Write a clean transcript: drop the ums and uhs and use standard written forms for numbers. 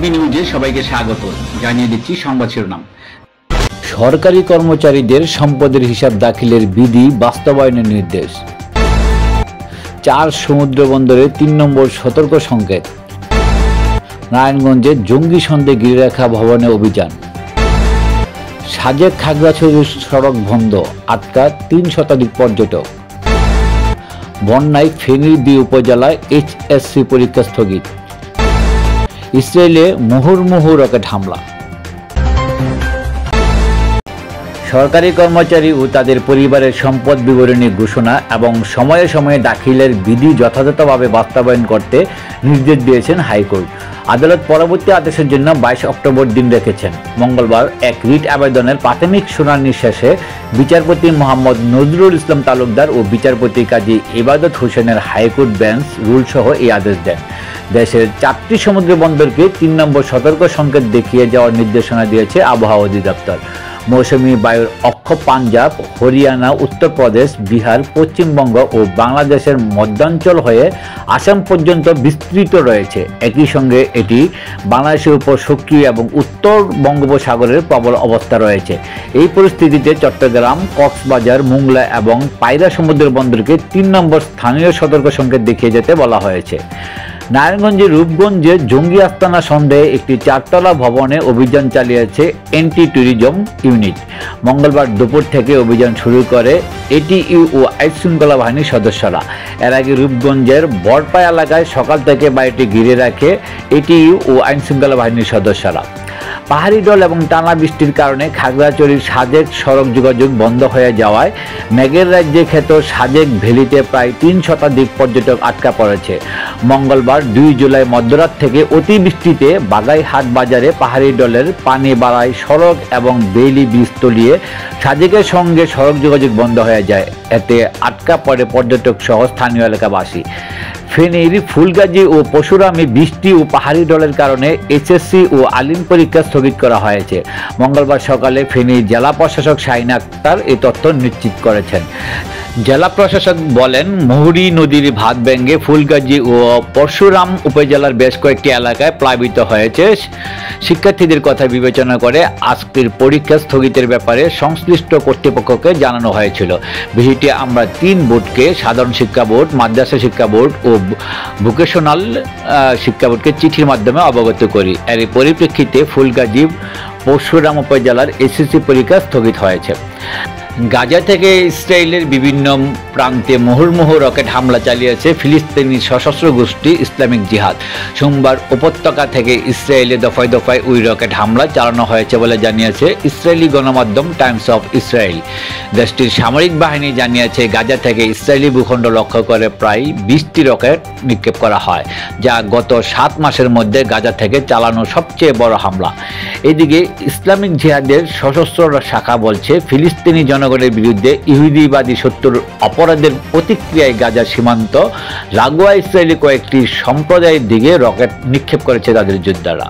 TV নিউজে সবাইকে স্বাগত। জানিয়ে দিচ্ছি সংবাদ শিরোনাম। সরকারি কর্মচারীদের সম্পদের হিসাব দাখিলের বিধি বাস্তবায়নের নির্দেশ। 4 সমুদ্র বন্দরে 3 নম্বর সতর্ক সংকেত। নারায়ণগঞ্জে জঙ্গি সন্দেহে গিরিরেখা ভবনে অভিযান। সাজেক খাগড়াছড়ি সড়ক বন্ধ, আটকা 3 শতাধিক পর্যটক। বন্যায় ফেনীর 2 উপজেলায় এইচএসসি পরীক্ষা স্থগিত। ইসরায়েলে মুহুর্মুহু রকেট হামলা। সরকারি কর্মচারী ও তাদের পরিবারের সম্পদ বিবরণী ঘোষণা এবং সময়ে সময়ে দাখিলের বিধি যথাযথভাবে বাস্তবায়ন করতে নির্দেশ দিয়েছেন হাইকোর্ট। আদালত পরবর্তী আদেশের জন্য 22 অক্টোবর দিন রেখেছেন। মঙ্গলবার এক রিট আবেদনের প্রাথমিক শুনানি শেষে বিচারপতি মোহাম্মদ নজরুল ইসলাম তালুকদার ও বিচারপতি কাজী ইবাদত হোসেনের হাইকোর্ট বেঞ্চ রুলসহ এই আদেশ দেন। দেশের 4টি সমুদ্র বন্দরকে 3 নম্বর সতর্ক সংকেত দেখিয়ে যাওয়ার নির্দেশনা দিয়েছে আবহাওয়া অধিদপ্তর। মৌসুমী বায়ুর অক্ষ পাঞ্জাব, হরিয়ানা, উত্তরপ্রদেশ, বিহার, পশ্চিমবঙ্গ ও বাংলাদেশের মধ্যাঞ্চল হয়ে আসাম পর্যন্ত বিস্তৃত রয়েছে। একই সঙ্গে এটি বাংলাদেশের উপর সক্রিয় এবং উত্তর বঙ্গোপসাগরের প্রবল অবস্থা রয়েছে। এই পরিস্থিতিতে চট্টগ্রাম, কক্সবাজার, মোংলা এবং পায়রা সমুদ্র বন্দরকে 3 নম্বর স্থানীয় সতর্ক সংকেত দেখিয়ে যেতে বলা হয়েছে। নারায়ণগঞ্জের রূপগঞ্জে জঙ্গি আস্তানা সন্দেহে একটি 4তলা ভবনে অভিযান চালিয়েছে এন্টি ট্যুরিজম ইউনিট। মঙ্গলবার দুপুর থেকে অভিযান শুরু করে এটিইউ ও আইনশৃঙ্খলা বাহিনীর সদস্যরা। এর আগে রূপগঞ্জের বড়পাড়া এলাকায় সকাল থেকে বাড়িটি ঘিরে রাখে এটিইউ ও আইনশৃঙ্খলা বাহিনীর সদস্যরা। পাহাড়ি ঢল এবং টানা বৃষ্টির কারণে খাগড়াছড়ির সাজেক সড়ক যোগাযোগ বন্ধ হয়ে যাওয়ায় মেঘের রাজ্যে খ্যাত সাজেক ভ্যালিতে প্রায় 3 শতাধিক পর্যটক আটকা পড়েছে। মঙ্গলবার 2 জুলাই মধ্যরাত থেকে অতিবৃষ্টিতে বাগাইহাট বাজারে পাহাড়ি ঢলের পানি বাড়ায় সড়ক এবং বেইলি ব্রিজ তলিয়ে সাজেকের সঙ্গে সড়ক যোগাযোগ বন্ধ হয়ে যায়। এতে আটকা পড়ে পর্যটক সহ স্থানীয় এলাকাবাসী। ফেনীর ফুলগাজী ও পরশুরামে বৃষ্টি ও পাহাড়ি ঢলের কারণে এইচএসসি ও আলিম পরীক্ষা স্থগিত করা হয়েছে। মঙ্গলবার সকালে ফেনীর জেলা প্রশাসক শাহিন আক্তার এই তথ্য নিশ্চিত করেছেন। জেলা প্রশাসক বলেন, মুহুরী নদীর ভাত ভেঙে ফুলগাজী ও পরশুরাম উপজেলার বেশ কয়েকটি এলাকায় প্লাবিত হয়েছে। শিক্ষার্থীদের কথা বিবেচনা করে আজকের পরীক্ষা স্থগিতের ব্যাপারে সংশ্লিষ্ট কর্তৃপক্ষকে জানানো হয়েছিল। বিষয়টি আমরা 3 বোর্ডকে, সাধারণ শিক্ষা বোর্ড, মাদ্রাসা শিক্ষা বোর্ড ও ভোকেশনাল শিক্ষা বোর্ডকে চিঠির মাধ্যমে অবগত করি। এর পরিপ্রেক্ষিতে ফুলগাজী পরশুরাম উপজেলার এসএসসি পরীক্ষা স্থগিত হয়েছে। গাজা থেকে ইসরায়েলের বিভিন্ন প্রান্তে মুহুর্মুহু রকেট হামলা চালিয়েছে ফিলিস্তিনি সশস্ত্র গোষ্ঠী ইসলামিক জিহাদ। সোমবার উপত্যকা থেকে ইসরায়েলে দফায় দফায় ওই রকেট হামলা চালানো হয়েছে বলে জানিয়েছে ইসরায়েলি গণমাধ্যম টাইমস অফ ইসরায়েল। দেশটির সামরিক বাহিনী জানিয়েছে, গাজা থেকে ইসরায়েলি ভূখণ্ড লক্ষ্য করে প্রায় 20টি রকেট নিক্ষেপ করা হয়, যা গত 7 মাসের মধ্যে গাজা থেকে চালানো সবচেয়ে বড় হামলা। এদিকে ইসলামিক জিহাদের সশস্ত্র শাখা বলছে, ফিলিস্তিনি জনগণের বিরুদ্ধে ইহুদিবাদী শত্রুর অপরাধের প্রতিক্রিয়ায় গাজা সীমান্ত লাগোয়া ইসরায়েলি কয়েকটি সম্প্রদায়ের দিকে রকেট নিক্ষেপ করেছে তাদের যোদ্ধারা।